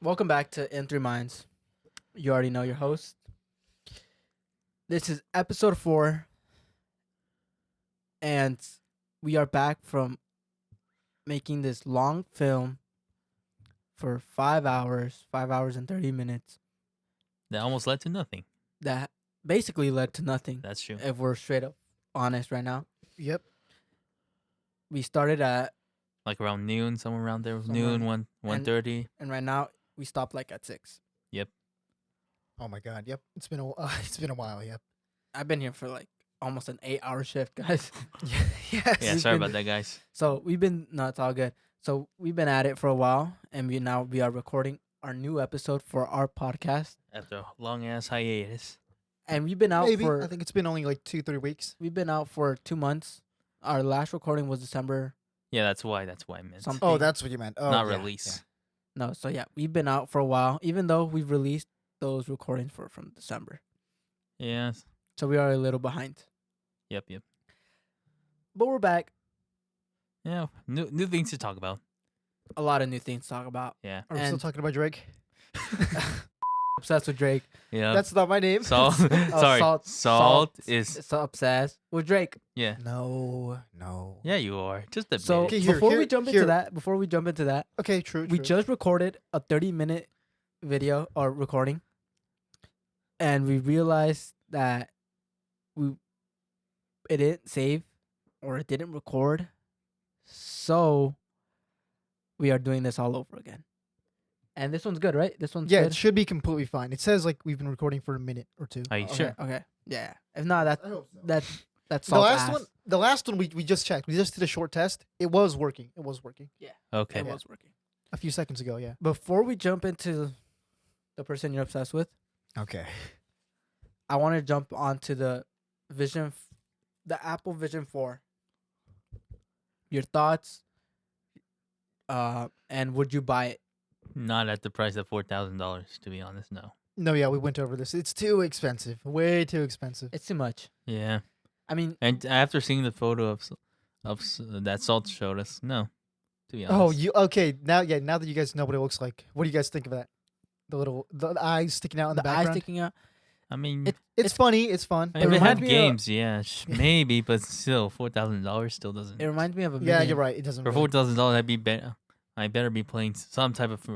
Welcome back to In Three Minds. You already know your host. This is episode 4, and we are back from making this long film for 5 hours and 30 minutes That almost led to nothing. that basically led to nothing. That's true. If we're straight up honest right now. Yep. We started at, Like around noon, somewhere around there. Somewhere. Noon, 1:30. and right now we stopped like at 6. Oh my God. Yep. It's been a it's been a while. Yep. I've been here for like almost an 8-hour shift, guys. Yes. Yeah, We've sorry been- about that, guys. So we've been no, it's all good. So we've been at it for a while, and we are recording our new episode for our podcast, After a long ass hiatus. and we've been out Maybe. for I think it's been only like 2-3 weeks. we've been out for 2 months. Our last recording was December Yeah, that's why I meant. something. Oh, that's what you meant. Oh, Not yeah, release. no. So yeah, we've been out for a while, even though we've released those recordings from December. Yeah. So we are a little behind, Yep. but we're back. Yeah. New things to talk about. A lot of new things to talk about. Yeah. Are we still And- talking about Drake? Obsessed with Drake. Yeah. That's not my name. Salt. Sorry. Salt is. so obsessed with Drake. Yeah. No. Yeah, you are. Just a So bit. Okay, here- before we jump here. into that, Okay. True. we true. just recorded a 30-minute video or recording, and we realized that it didn't save or it didn't record, so we are doing this all over again. And this one's good, right? This one's Yeah, good. it should be completely fine. It says like we've been recording for a minute or two. Are you Okay, sure? Okay. Yeah. If not, that's hope so. that's The salt last ass. one. The last one we just checked. We just did a short test. It was working. It was working Okay. It was working. a few seconds ago. Yeah. Before we jump into the person you're obsessed with, Okay. I want to jump onto the the Apple Vision 4. Your thoughts, and would you buy it? Not at the price of $4,000, to be honest. No. No. Yeah, we went over this. It's too expensive. Way too expensive. It's too much. Yeah. I mean, And after seeing the photo of that Salt showed us, no. To be honest. Oh, you okay? Now, yeah. Now that you guys know what it looks like, what do you guys think of that? The eyes sticking out in the, the eyes background. sticking out. I mean, It's funny. It's fun. if it reminds had me of- games, yeah, maybe, but still, $4,000 still doesn't. It reminds me of a Yeah, Minion. you're right. It doesn't. For really- $4,000, I better be playing some type of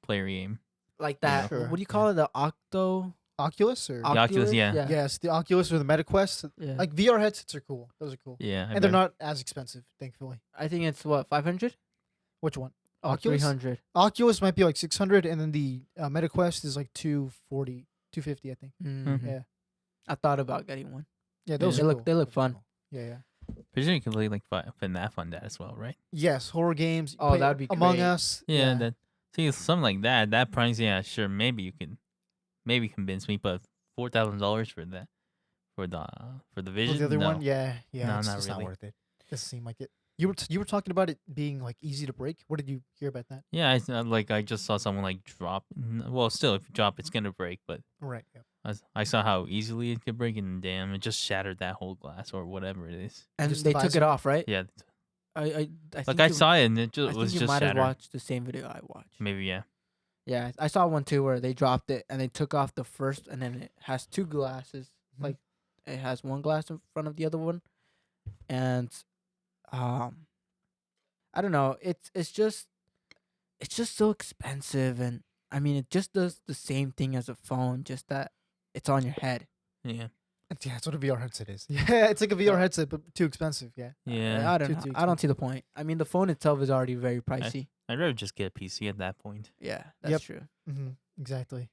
player game. Like that. Sure. What do you call it? The Octo. Oculus or The Oculus, yeah. Yeah. yes, the Oculus or the MetaQuest. Yeah. Like VR headsets are cool. Those are cool, Yeah, and they're not as expensive, thankfully. I think it's what, 500? Which one? Oh, Oculus? 300. Oculus might be like 600, and then the MetaQuest is like 240, 250, I think. Mm. Yeah, I thought about getting one. yeah. Those They are look- cool. they look Those are fun. cool. Yeah, yeah. Presume you can play like FNAF on that as well, right? Yes, horror games. Oh, play that'd be Among great. Us. Yeah, that. See, something like that. That price, yeah, sure. Maybe you can, maybe convince me, but $4,000 for that, for the Oh, Vision. the other no. one, yeah, yeah. No, it's not just really. not worth it. Doesn't seem like it. You were talking about it being like easy to break. What did you hear about that? Yeah, I just saw someone like drop. Well, still, if you drop, it's gonna break. But Right. Yeah. I saw how easily it could break, and damn, it just shattered that whole glass or whatever it is. And Just they the took it visor? off, right? Yeah, I like think I you- saw it, and it I just think was you just might have shattered. watched the same video I watched. Maybe yeah. Yeah, I saw one too where they dropped it and they took off the first, and then it has two glasses. Mhm. Like it has one glass in front of the other one, and I don't know. It's just so expensive, and I mean it just does the same thing as a phone, just that it's on your head. Yeah, Yeah, that's what a VR headset is. Yeah, it's like a VR headset, but too expensive. Yeah. yeah. I don't too- know. too I don't see the point. I mean, the phone itself is already very pricey. I'd rather just get a PC at that point. Yeah, that's Yep. true. Mm-hmm. Exactly.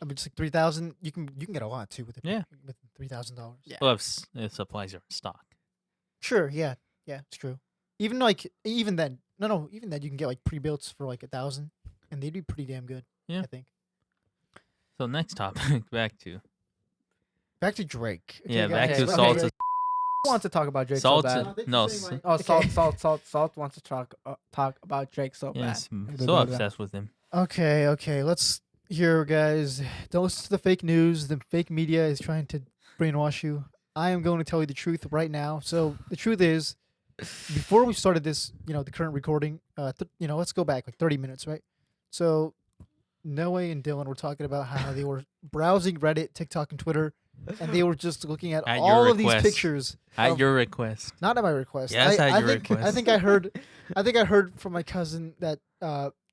I mean, it's like 3,000. You can get a lot too with it. Yeah. With $3,000. Yeah. Well, if supplies are in stock. Sure. Yeah. Yeah. It's true. Even then, even then you can get like pre-builts for like 1,000, and they'd be pretty damn good. Yeah. I think. So next topic, back to Back to Drake. yeah, guys. back to okay, Salt. okay. wants to talk about Drake Salt. so bad. No, thank No, you for saying Oh, Okay. Salt wants to talk about Drake so yes, bad. so obsessed with him. Okay. Let's hear, guys. Don't listen to the fake news. The fake media is trying to brainwash you. I am going to tell you the truth right now. So the truth is, before we started this, the current recording, let's go back like 30 minutes, right? So Noe and Dylan were talking about how they were browsing Reddit, TikTok, and Twitter, and they were just looking at At your all of these request. pictures. At of- your request. Not at my request. Yes, I at your think I request. think I heard from my cousin that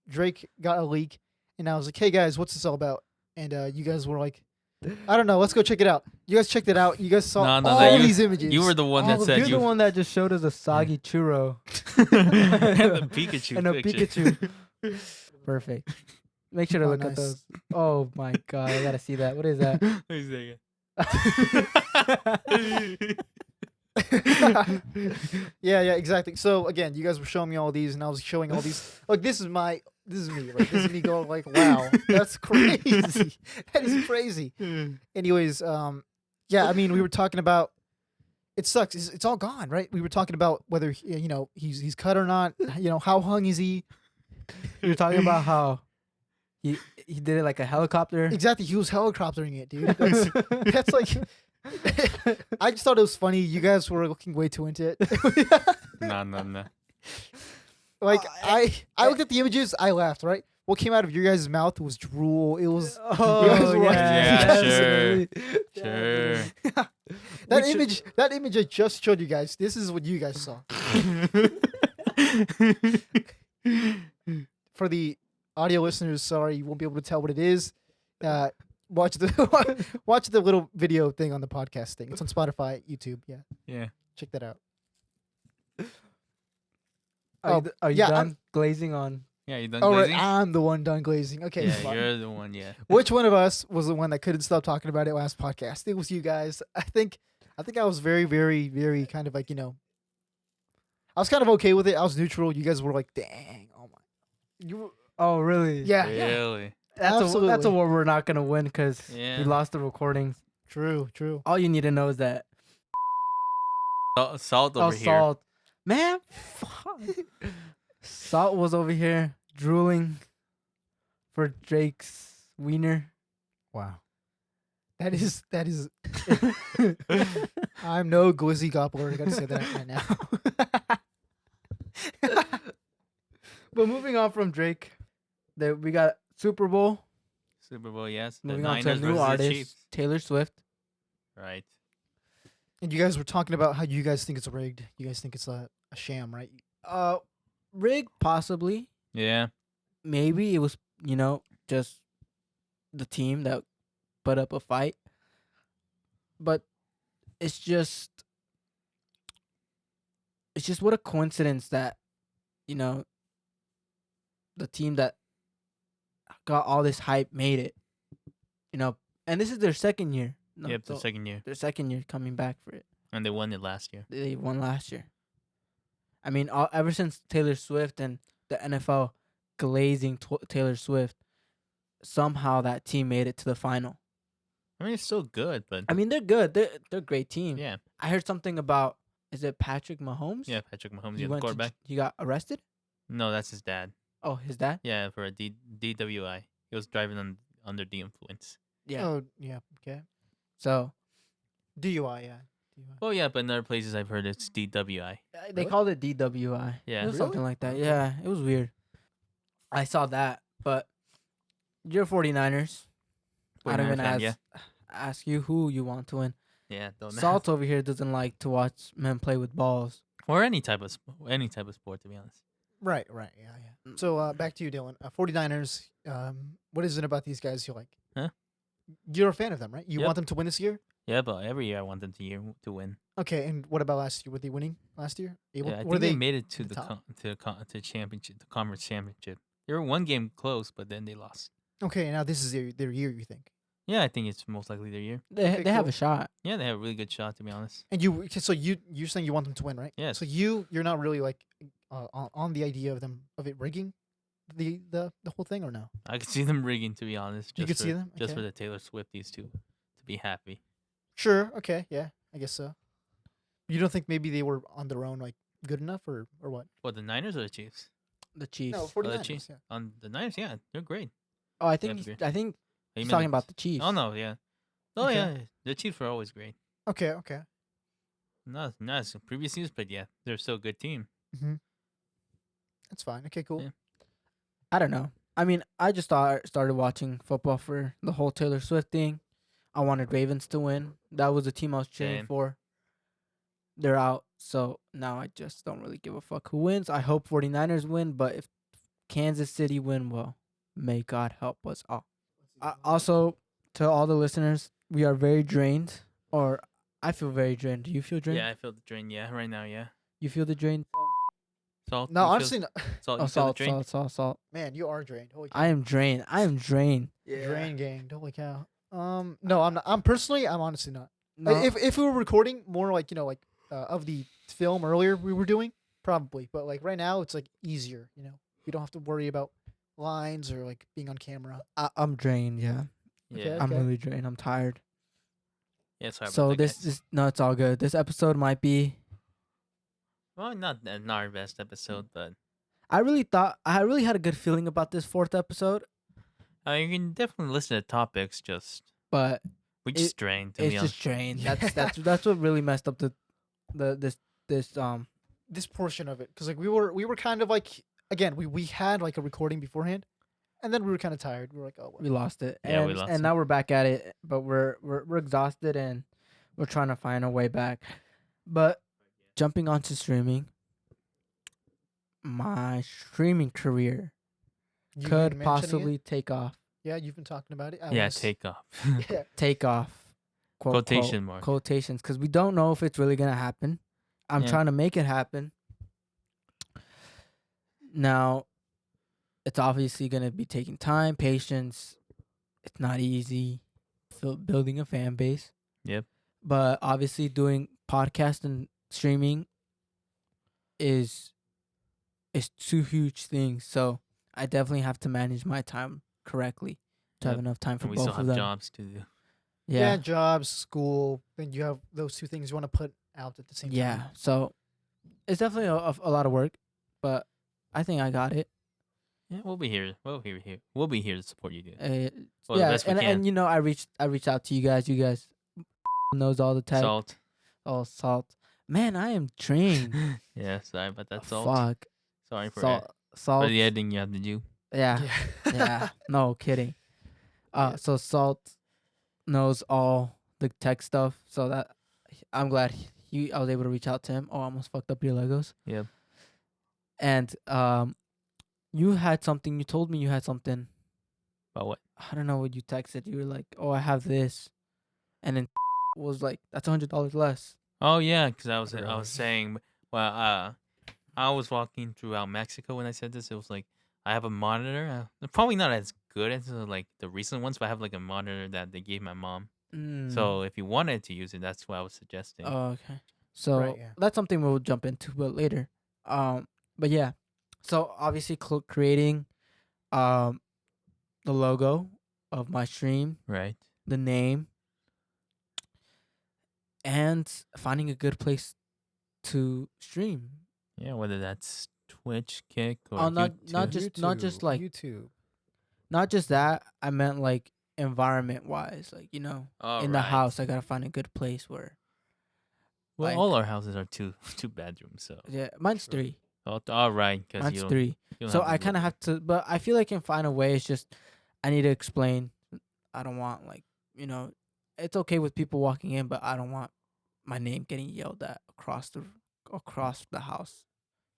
Drake got a leak, and I was like, "Hey guys, what's this all about?" And you guys were like, "I don't know. Let's go check it out." You guys checked it out. You guys saw No, all you- these images. You were the one All that of said You're you the one that just showed us a soggy churro and the Pikachu and a picture. Pikachu. Perfect. Make sure to Oh, look at nice. those. Oh my god, I gotta see that. What is that? Wait a Yeah, exactly. So again, you guys were showing me all these, and I was showing all these. Like this is me. Like this is me going like, wow, that's crazy. That is crazy. Anyways, yeah, I mean, we were talking about. It sucks. It's all gone, right? We were talking about whether he's cut or not. How hung is he? You're talking about how he did it like a helicopter. Exactly, he was helicoptering it, dude. That's like. I just thought it was funny. You guys were looking way too into it. No. Like Oh, I looked at the images, I laughed. Right, what came out of your guys' mouth was drool. It was Oh guys were like- Yeah, definitely. Sure. that We should- image. That image I just showed you guys. This is what you guys saw. For the audio listeners, sorry, you won't be able to tell what it is. Watch the little video thing on the podcast thing. It's on Spotify, YouTube. Yeah, Yeah. check that out. Are you yeah, done glazing on? Yeah, you done All right, glazing? I'm the one done glazing. Okay, Yeah, fine. you're the one, yeah. Which one of us was the one that couldn't stop talking about it last podcast? It was you guys. I think I was very, very, very kind of like, I was kind of okay with it. I was neutral. You guys were like, dang, oh my. You Oh really? yeah. Really? That's a Absolutely. war we're not gonna win because Yeah. we lost the recordings. True. All you need to know is that Salt over here. Salt, man, fuck. Salt was over here drooling for Drake's wiener. Wow. That is I'm no glizzy gobbler. I gotta say that right now. But moving on from Drake, we got Super Bowl. Super Bowl, yes. The Moving on to a Niners new versus the artist, Chiefs. Taylor Swift. Right. And you guys were talking about how you guys think it's rigged. You guys think it's a sham, right? Rig possibly. Yeah. Maybe it was just the team that put up a fight, but it's just what a coincidence that the team that got all this hype made it, and this is their second year. No, Yep, the so second year. their second year coming back for it. And they won it last year. They won last year. I mean, ever since Taylor Swift and the NFL glazing Taylor Swift, somehow that team made it to the final. I mean, it's still good, but I mean, they're good. They're a great team. yeah. I heard something about, is it Patrick Mahomes? Yeah, Patrick Mahomes, He yeah, the went to quarterback. he got arrested? No, that's his dad. Oh, his dad? Yeah, for a DWI. He was driving under the influence. Yeah. Oh yeah. Okay. So DUI. Yeah. DUI. Oh, yeah, but in other places I've heard it's DWI. they Really? called it DWI. Yeah. It was Really? something like that. Okay. Yeah, it was weird. I saw that, but you're 49ers. I don't 49er even fan, ask you who you want to win. Yeah, don't Salt over here doesn't like to watch men play with balls. or any type of sport, to be honest. Right. Yeah. Mm. So back to you, Dylan. 49ers. What is it about these guys you like? Huh? You're a fan of them, right? You Yep. want them to win this year? Yeah, but every year I want them to win. Okay. And what about last year? Were they winning last year? Yeah, I Were think they made it to in the the top? to championship, the conference championship. They were one game close, but then they lost. Okay. Now this is their year. You think? Yeah, I think it's most likely their year. They Okay, they have cool. a shot. Yeah, they have a really good shot, to be honest. And so you're saying you want them to win, right? Yes. So you're not really like on the idea of it rigging the whole thing, or no? I could see them rigging, to be honest. You could see them? just Okay. for the Taylor Swifties to be happy. Sure. Okay. Yeah. I guess so. You don't think maybe they were on their own like good enough, or what? What, the Niners or the Chiefs? The Chiefs. No, Oh, 49ers. the Chiefs. Yeah. On the Niners, yeah, they're great. Oh, I Yeah, think agree. I think You he's mean talking about the Chiefs. Oh no, yeah. Oh Okay. yeah, the Chiefs are always great. Okay. Not as previous years, but yeah, they're still a good team. Mm-hmm. That's fine. Okay. Cool. Yeah. I don't know. I mean, I just started watching football for the whole Taylor Swift thing. I wanted Ravens to win. That was the team I was cheering Same. for. They're out, so now I just don't really give a fuck who wins. I hope 49ers win, but if Kansas City win, well, may God help us all. Also, to all the listeners, we are very drained, or I feel very drained. Do you feel drained? Yeah, I feel the drain. Yeah, right now. Yeah. You feel the drain? Salt. No, you feel- honestly, no. Salt. Oh, You feel the salt, drain? salt. Man, you are drained. Holy cow. I am drained. I am drained. Drain gang. Holy cow. No, I'm not. I'm honestly not. No, If we were recording more like of the film earlier we were doing, probably. But like right now, it's like easier. You don't have to worry about lines or like being on camera. I'm drained. Yeah, Yeah. Okay. I'm really drained. I'm tired. Yeah. Sorry So about that, guys. this no, it's all good. This episode might be. Well, not our best episode, but I really had a good feeling about this fourth episode, you can definitely listen to topics. Just but we just drained. To it's be honest. just drained. That's what really messed up this This portion of it, because like we were kind of like, again, we had like a recording beforehand, and then we were kind of tired. We were like, oh, we lost it. Yeah, and, we lost and it. now we're back at it, but we're exhausted and we're trying to find a way back. But jumping onto streaming, my streaming career you've been could mentioning it. possibly take off. Yeah, you've been talking about it. I Yeah. was- Take off. Yeah. Take off. Quote, Quotation quote, mark. Quotations, because we don't know if it's really gonna happen. I'm Yeah. trying to make it happen. Now, it's obviously gonna be taking time, patience. It's not easy. Building a fan base. Yep. But obviously, doing podcast and streaming is two huge things. So I definitely have to manage my time correctly to have Yep. enough time for And we both still of have them. jobs to do. Yeah, jobs, school. Then you have those two things you want to put out at the same Yeah. time. So it's definitely a lot of work, but I think I got it. Yeah, we'll be here. We'll be here to support you, dude. Well, the Yeah, best we and can. you know, I reached out to you guys. You guys knows all the tech. Salt. Oh, salt. Man, I am trained. Yeah, sorry about that, Salt. Fuck. Sorry for Salt. the editing you have to do. Yeah. Yeah. No kidding. So Salt knows all the tech stuff. So that I'm glad I was able to reach out to him. Oh, I almost fucked up your Legos. Yep. And you had something. You told me you had something. About what? I don't know what you texted. You were like, "Oh, I have this," and then was like, "That's $100 less." Oh yeah, because I Really? was saying, well, I was walking throughout Mexico when I said this. It was like I have a monitor. Probably not as good as like the recent ones, but I have like a monitor that they gave my mom. So if you wanted to use it, that's what I was suggesting. Oh, okay. So Right, yeah. that's something we'll jump into, but later. But yeah. So obviously, creating, the logo of my stream, Right. the name, and finding a good place to stream. Yeah, whether that's Twitch, Kick, or Oh, not YouTube. just like YouTube. not just that. I meant like environment wise, like Oh, in the right. house, I gotta find a good place where. Well, like- all our houses are two bedrooms, so. Yeah, mine's True. 3. All right, because Mine's 3. you don't So have I to kind of live have to, but I feel like I can find a way. It's just I need to explain. I don't want it's okay with people walking in, but I don't want my name getting yelled at across the house.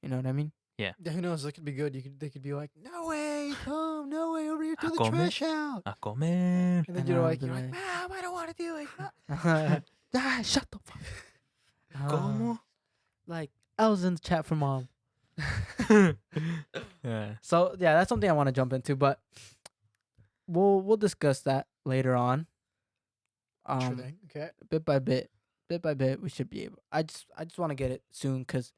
You know what I mean? Yeah, who knows? That could be good. They could be like, no way, come, no way, over here, throw the Come in. trash out. there. A comer. And then And you're I'll like, be like- Mom, I don't want to do it. Shut the fuck. ¿Cómo? Like I was in the chat for mom. Yeah. So yeah, that's something I want to jump into, but we'll discuss that later on. Sure thing. Okay. Bit by bit, we should be able. I just want to get it soon, cause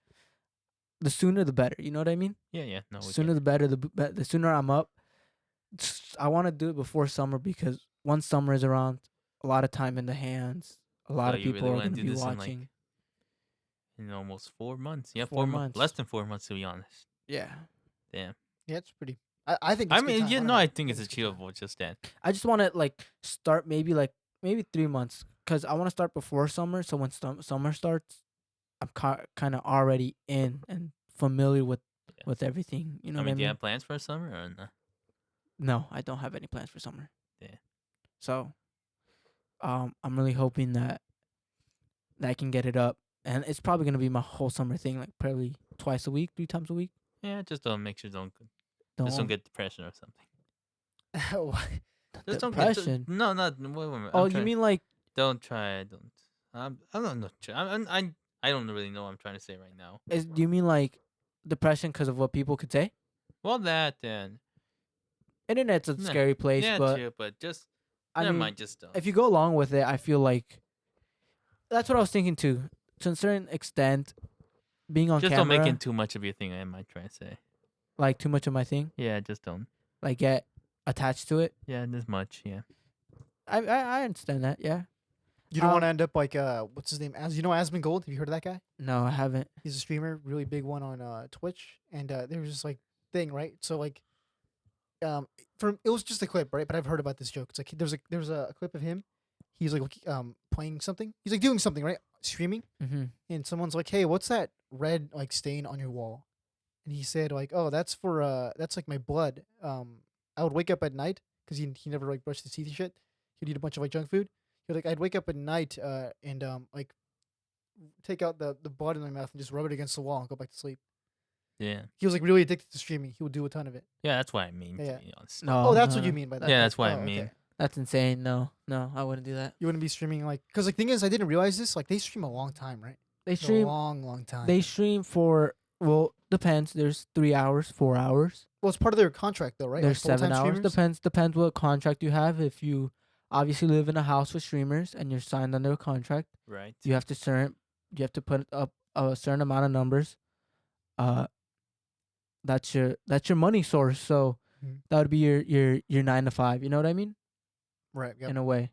the sooner the better. You know what I mean? Yeah. No. we Sooner the better. The sooner I'm up. I want to do it before summer, because once summer is around, a lot of time in the hands. A lot So of you people really are wanna going to do be this in, like, watching. in almost 4 months. Yeah, 4 4 months. months. Less than 4 months, to be honest. Yeah. Damn. Yeah, it's pretty. I think. I It's a good mean, time. yeah, don't no, know. I think it's a good time. achievable. Just that. I just want to start maybe 3 months, cause I want to start before summer. So when summer starts, I'm kind of already in and familiar with everything. You know I what mean, I do you mean? have plans for summer or no? No, I don't have any plans for summer. Yeah. So, I'm really hoping that I can get it up, and it's probably gonna be my whole summer thing, like probably twice a week, 3 times a week. Yeah, just don't make sure don't get depression or something. Just don't get depression. no, not wait, wait, wait, Oh, I'm you trying- mean like don't try don't. I don't know. I don't really know what I'm trying to say right now. do you mean like depression because of what people could say? Well, that and Internet's a Nah, scary place, yeah, but too, but just I never mean, mind. Just don't. if you go along with it, I feel like that's what I was thinking too. To a certain extent, being on Just camera, don't make it too much of your thing. I might try to say. like too much of my thing, Yeah, just don't. like get attached to it. Yeah, this much. Yeah. I understand that. Yeah. You don't want to Um, end up like what's his name? As you know, Asmongold. Gold. Have you heard of that guy? No, I haven't. He's a streamer, really big one on Twitch, and there was this like thing, right? So like, from it was just a clip, right? But I've heard about this joke. It's like there's a clip of him. He's like playing something. He's like doing something, right? Streaming, Mm-hmm. and someone's like, "Hey, what's that red like stain on your wall?" And he said like, "Oh, that's for that's like my blood. I would wake up at night because he never like brushed his teeth and shit. He'd eat a bunch of like junk food. He'd like I'd wake up at night and like take out the blood in my mouth and just rub it against the wall and go back to sleep." Yeah. He was like really addicted to streaming. He would do a ton of it. Yeah, that's what I mean. Yeah, To yeah. be honest. No. Oh, that's what no, you no. mean by that. Yeah, that's what I Oh, mean. okay. That's insane. No, I wouldn't do that. You wouldn't be streaming like because the thing is, I didn't realize this. Like they stream a long time, right? They A stream. long time. They stream for depends. There's 3 hours, 4 hours. Well, it's part of their contract though, right? There's Like 7 full-time hours. streamers? Depends what contract you have. If you obviously live in a house with streamers and you're signed under a contract, Right. you have to put up a certain amount of numbers. That's your money source. So Mhm. that would be your 9 to 5. You know what I mean? Right. Yep. In a way.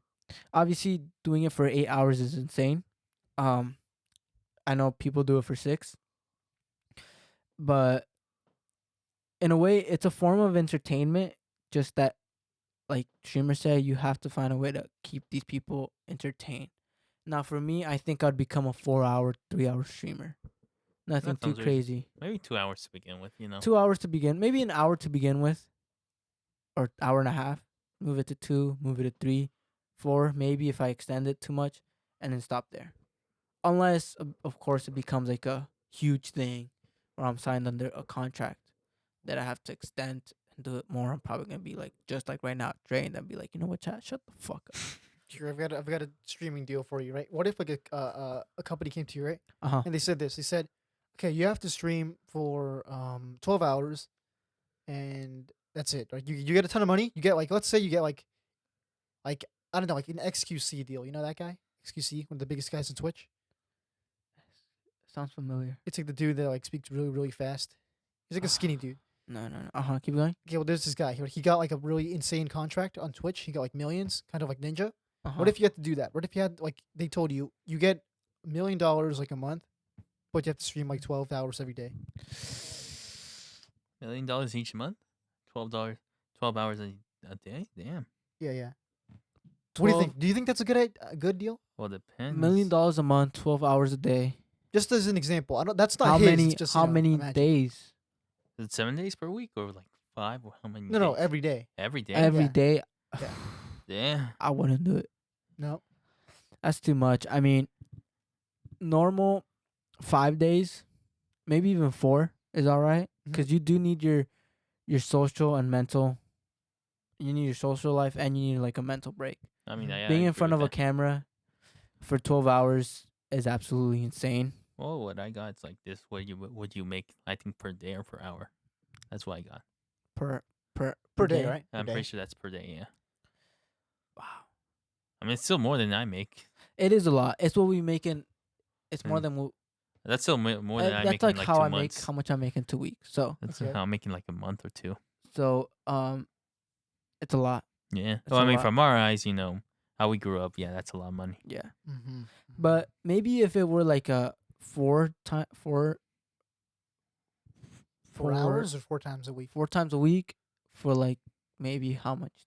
Obviously, doing it for 8 hours is insane. I know people do it for 6, but in a way, it's a form of entertainment. Just that, like streamers say, you have to find a way to keep these people entertained. Now, for me, I think I'd become a 4 hour, 3 hour streamer. Nothing too sounds crazy. Maybe 2 hours to begin with. You know. 2 hours to begin, maybe an hour to begin with, or hour and a half. Move it to 2, move it to 3, 4, maybe if I extend it too much, and then stop there. Unless, of course, it becomes like a huge thing where I'm signed under a contract that I have to extend and do it more. I'm probably gonna be like, just like right now, drained and be like, you know what, chat, shut the fuck up. Sure, I've got a streaming deal for you, right? What if like a company came to you, right? Uh-huh. And they said this. They said, "Okay, you have to stream for 12 hours, and that's it. Like you get a ton of money. You get like let's say you get like I don't know like an XQC deal. You know that guy? XQC, one of the biggest guys in Twitch. Sounds familiar. It's like the dude that like speaks really really fast. He's like a skinny dude. No. Uh-huh. Keep going. Okay, well there's this guy. He got like a really insane contract on Twitch. He got like millions, kind of like Ninja. Uh-huh. What if you had to do that? What if you had like they told you you get $1 million like a month, but you have to stream like 12 hours every day? $1 million each month. $12, 12 hours a day. Damn. Yeah. What do you think? Do you think that's a good deal? Well, depends. $1 million a month, 12 hours a day. Just as an example, I don't. That's not How his. many? It's just, How you know, many imagine. days? Is it 7 days per week or like 5 or how many? No, days? every day. Every day. Every Yeah. day? Yeah. Yeah. I wouldn't do it. No. That's too much. I mean, normal 5 days, maybe even 4 is all right. Mhm. 'Cause you do need your social and mental. You need your social life and you need like a mental break. I mean, I Being in agree front with of a that. camera for 12 hours is absolutely insane. Well, what I got is like this. What you make? I think per day or per hour. That's what I got. Per day, right? Per I'm day. pretty sure that's per day. Yeah. Wow. I mean, it's still more than I make. It is a lot. It's what we make in. It's more Mm. than what. That's still more than I That's make like in like how 2 I months. make how much I make in 2 weeks. So That's Okay. how I'm making like a month or 2. it's a lot. Yeah. That's Well, I a mean, lot. from our eyes, how we grew up, yeah, that's a lot of money. Yeah. Mm-hmm. But maybe if it were like a 4 4 hours or 4 times a week. 4 times a week for like maybe how much?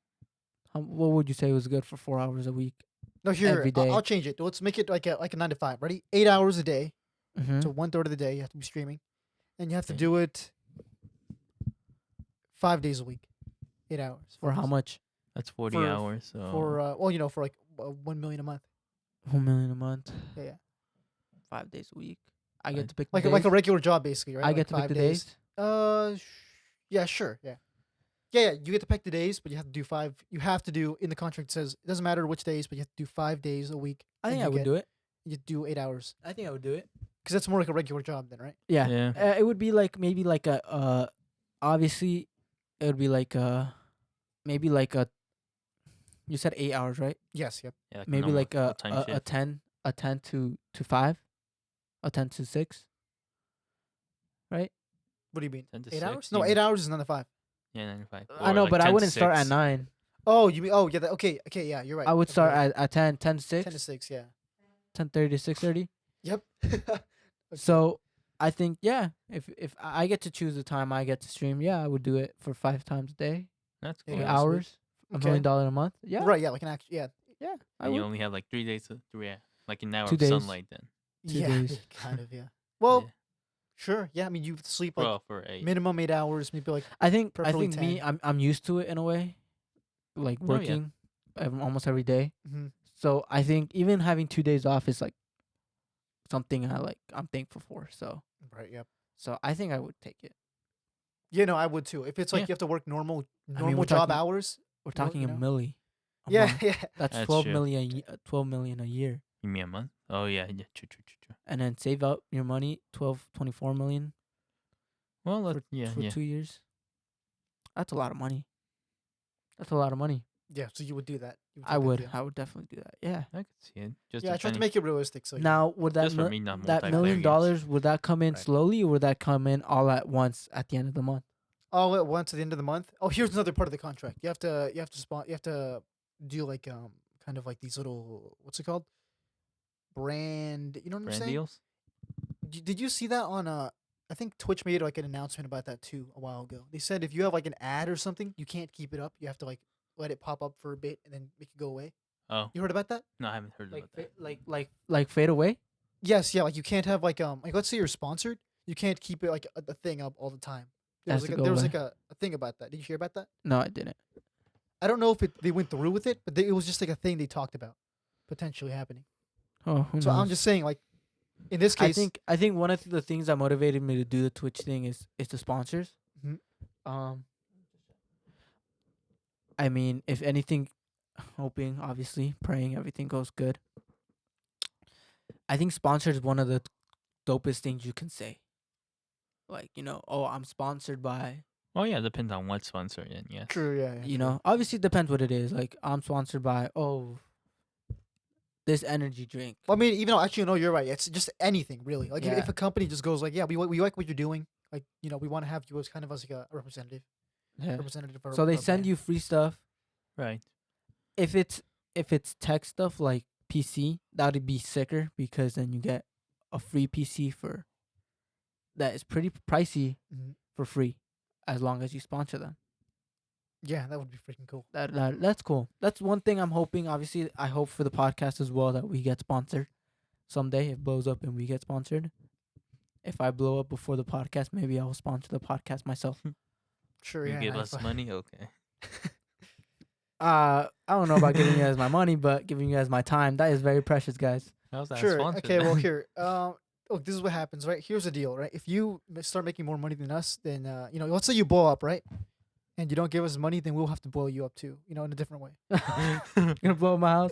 What would you say was good for 4 hours a week? No, here Every day. I'll change it. Let's make it like a 9 to 5. Ready? 8 hours a day. Mm-hmm. So 1/3 of the day you have to be streaming, and you have to Okay. do it 5 days a week. 8 hours. For how this. much? That's 40 For- hours. So For for like 1 million a month. 1 million a month. Yeah. 5 days a week. I Right. get to pick Like the like a days. regular job basically, right? I Like get to pick 5 the days. Yeah, sure. Yeah. Yeah, you get to pick the days, but you have to do 5. You have to do in the contract it says it doesn't matter which days, but you have to do 5 days a week. I think and I would do it. You do 8 hours I think I would do it. because that's more like a regular job then, right? Yeah. Yeah. It would be like maybe like a obviously it would be like maybe like a you said 8 hours, right? Yes. Yep. yeah, like Maybe normal like a full-time a shift. 10 to 5, a 10 to 6. Right? What do you mean? 10 to 8 6, hours? No, you 8 mean? hours is 9 to 5. Yeah, 9 to 5. I Or know, like but I 10 to wouldn't start at 6. 9. Oh, you mean okay, yeah, you're right. I would Okay, start yeah. at 10 to 6, 10 to 6, yeah. 10:30 to 6:30. Yep. So I think if I get to choose the time I get to stream, I would do it for 5 times a day, That's Yeah, cool. 8 that's sweet. hours, $1 Okay. million a month. Yeah, Right, yeah, like an act yeah. yeah. I And you would. only have like 3 days to like an hour 2 of days. sunlight then. 2 Yeah, days. kind of, yeah. Well, Yeah. sure. Yeah, I mean you sleep like Well, for 8. minimum 8 hours, maybe like I think Preferably me 10. I'm used to it in a way, like Oh, yeah. working almost every day. mhm. So I think even having 2 days off is like something I'm thankful for. Right, yep. So I think I would take it. Yeah, no, I would too. If it's like Yeah. you have to work normal we're job talking- hours. We're Well, talking you a know. milli. a Yeah, month. yeah. That's That's 12 true. million. 12 million a year, You mean a month? Oh, yeah. True. and then save up your money 24 million Well, for yeah. 2 years. That's a lot of money. That's a lot of money. Yeah, so you would do that. You I take that would. deal. I would definitely do that. Yeah. I could see it. Just Yeah, I tried to depending- make it realistic. So Now, would that Just for me, not that multiplayer $1 million games. would that come in Right. slowly, or would that come in all at once at the end of the month? all at once at the end of the month. Oh, here's another part of the contract. You have to do like kind of like these little what's it called? Brand. You know what I'm brand saying? deals? Did you see that on I think Twitch made like an announcement about that too a while ago. They said if you have like an ad or something, you can't keep it up. You have to like let it pop up for a bit and then make it go away. Oh, You heard about that? no, I haven't heard about that. Like fade away. Yes, yeah. Like you can't have like let's say you're sponsored, you can't keep it like a thing up all the time. There Has was to like, go there was away. like a thing about that. Did you hear about that? No, I didn't. I don't know if they went through with it, but it was just like a thing they talked about potentially happening. Oh, who So I'm knows? just saying, like in this case, I think one of the things that motivated me to do the Twitch thing is the sponsors. Mhm. I mean, if anything, hoping, obviously, praying everything goes good. I think sponsor is one of the dopest things you can say. Like, oh, I'm sponsored by, Oh, yeah, depends on what sponsor. And yes. true, yeah, obviously it depends what it is. Like, I'm sponsored by, this energy drink. Well, I mean, even though actually, no, you're right. It's just anything really. Like Yeah. if a company just goes like, yeah, we like what you're doing. Like we want to have you as kind of as like a representative. Yeah. Representative. So they send you free stuff. Right. If it's tech stuff like PC, that'd be sicker because then you get a free PC that is pretty pricey Mhm. for free, as long as you sponsor them. Yeah, that would be freaking cool. That's cool. That's one thing I'm hoping. Obviously, I hope for the podcast as well that we get sponsored someday. If it blows up and we get sponsored. If I blow up before the podcast, maybe I'll sponsor the podcast myself. Sure, You yeah. give I us fi- money? Okay. I don't know about giving you guys my money, but giving you guys my time, that is very precious, guys. How's that Sure. sponsored Okay. then? Well, here. This is what happens, right? Here's the deal, right? If you start making more money than us, then let's say you blow up, right? And you don't give us money, then we'll have to blow you up too. In a different way. You're gonna blow up my house.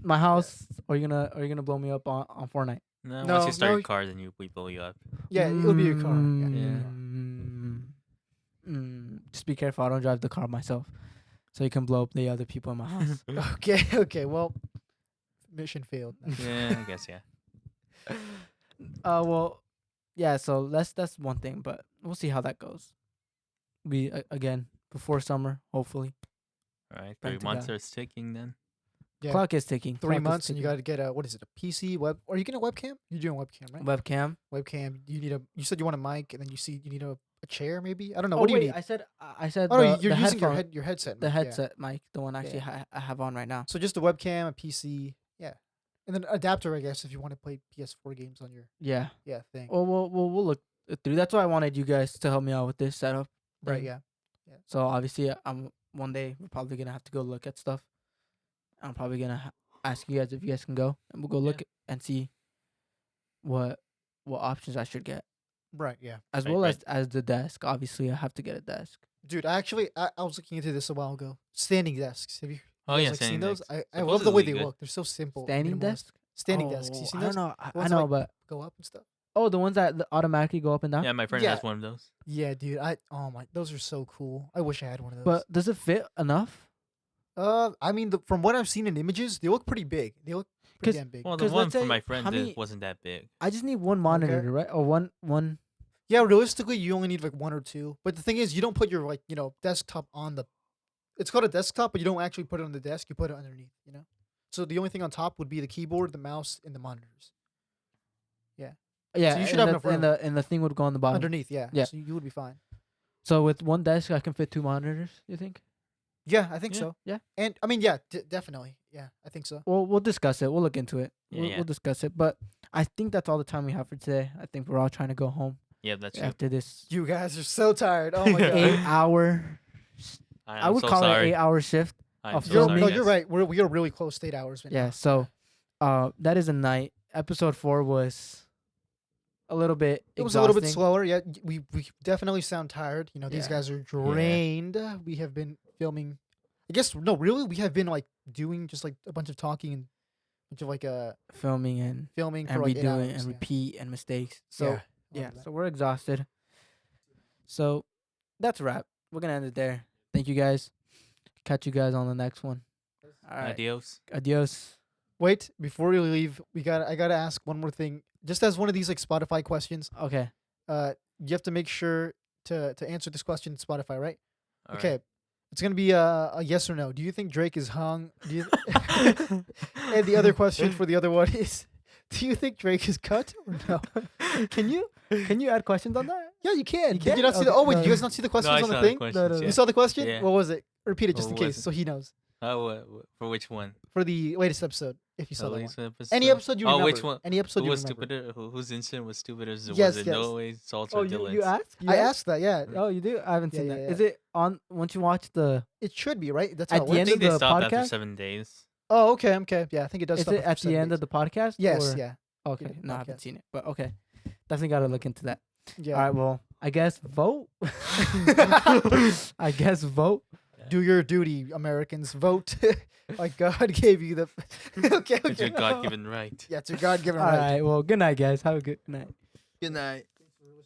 My house, or you gonna blow me up on Fortnite? No, No, once you start no, your car, then we blow you up. Yeah, it'll be your car. Yeah. Just be careful. I don't drive the car myself, so you can blow up the other people in my house. Okay. Okay. Well, mission failed. Yeah, I guess, yeah. Well, yeah. So that's one thing, but we'll see how that goes. We again before summer, hopefully. All right. Pray 3 to months God. are ticking then. Yeah. Clock is ticking. 3 Clock is months, and you got ticking. to get a what is it? A PC web? Are you getting a webcam? You're doing webcam, right? Webcam. Webcam. You need a. You said you want a mic, and then you need a chair, maybe. I don't know. Oh what do you wait, need? I said. Oh, no, the, you're the using headphone, your headset. the mic, yeah. headset mic, the one actually I have on right now. So just a webcam, a PC, yeah, and then adapter, I guess, if you want to play PS4 games on your Yeah. thing. Well, we'll look through. That's why I wanted you guys to help me out with this setup. Right. thing. Yeah. Yeah. So obviously, I'm one day we're probably gonna have to go look at stuff. I'm probably gonna ask you guys if you guys can go, and we'll go look and see what options I should get, Right. Yeah. as Right, well right. as the desk. Obviously, I have to get a desk. Dude, I was looking into this a while ago. Standing desks. Have you? Oh, guys, yeah, seen standing those? desks. I love the way they Supposedly good. look. They're so simple. Standing minimalist. desk. Standing desks. You seen I those? don't know. I ones that, know, like, but Go up and stuff. the ones that automatically go up and down. Yeah, my friend Yeah. has one of those. Yeah, dude. Oh my, those are so cool. I wish I had one of those. But does it fit enough? I mean, from what I've seen in images, they look pretty big. They look pretty 'Cause- damn big. Well, the 'Cause one let's from say, my friend how many- wasn't that big. I just need one monitor, right? Or one. Yeah, realistically, you only need like one or two. But the thing is, you don't put your desktop on the. It's called a desktop, but you don't actually put it on the desk. You put it underneath. So the only thing on top would be the keyboard, the mouse, and the monitors. Yeah, you should and have enough room. and the thing would go on the bottom. Underneath, yeah. Yeah. So you would be fine. So with one desk, I can fit 2 monitors. You think? Yeah, I think Yeah. so. Yeah. And I mean, yeah, definitely. Yeah, I think so. Well, we'll discuss it. We'll look into it. Yeah, We'll, yeah. we'll discuss it. But I think that's all the time we have for today. I think we're all trying to go home Yeah, that's true. after this You guys are so tired. Oh my god. 8-hour. I I'm would so call sorry. it 8-hour shift. I'm of so You're, sorry, no, guys. you're right. We are really close to 8 hours. Right Yeah. now. So, that is a night. Episode 4 was a little bit. It was a little bit exhausting. slower. Yeah, we definitely sound tired. These Yeah. guys are drained. We have been filming. I guess no, really, we have been like doing just like a bunch of talking and a bunch of like Filming and filming for and like 8 redoing hours. and yeah. repeat and mistakes. So Yeah. yeah. Love that. So we're exhausted. So that's a wrap. We're gonna end it there. Thank you guys. Catch you guys on the next one. All right. Adios. Adios. Wait, before we leave, I gotta ask one more thing. Just as one of these like Spotify questions, Okay. you have to make sure to answer this question in Spotify, right? All right. Okay. It's gonna be a yes or no. Do you think Drake is hung? Do you and the other question for the other one is, do you think Drake is cut or no? Can you add questions on that? Yeah, you can. You Did you can? not see the? Okay, Oh wait, no, did you guys no. not see the No, questions I on the saw thing? questions, no. You saw the question? Yeah. What was it? Repeat it just in What was case, it? so he knows. For which one? For the latest episode, if you saw The that latest one. episode? Any episode you Oh, remember. which one? Any episode Who you was remember. stupider? Whose incident was stupider? Was Yes, it yes. Noe, Salts, Oh, or you Dylan's? asked? I asked that, yeah. Oh, you do? I haven't Yeah, seen yeah, that. yeah. Is it on once you watch the? It should be, right? That's At how it the works. I end think of they the stopped after podcast? 7 days. Oh, okay. Yeah, I think it does. Is stop it after at the 7 end of days. the podcast? Yes, or- yeah. Okay. the No, I haven't podcast. seen it, but okay. Definitely got to look into that. Yeah. All right. Well, I guess vote. I guess vote. Do your duty, Americans. Vote. Like God gave you the. Okay. It's your God-given right. Yeah, it's your God given All right. right. Well, good night, guys. Have a good night. Good night.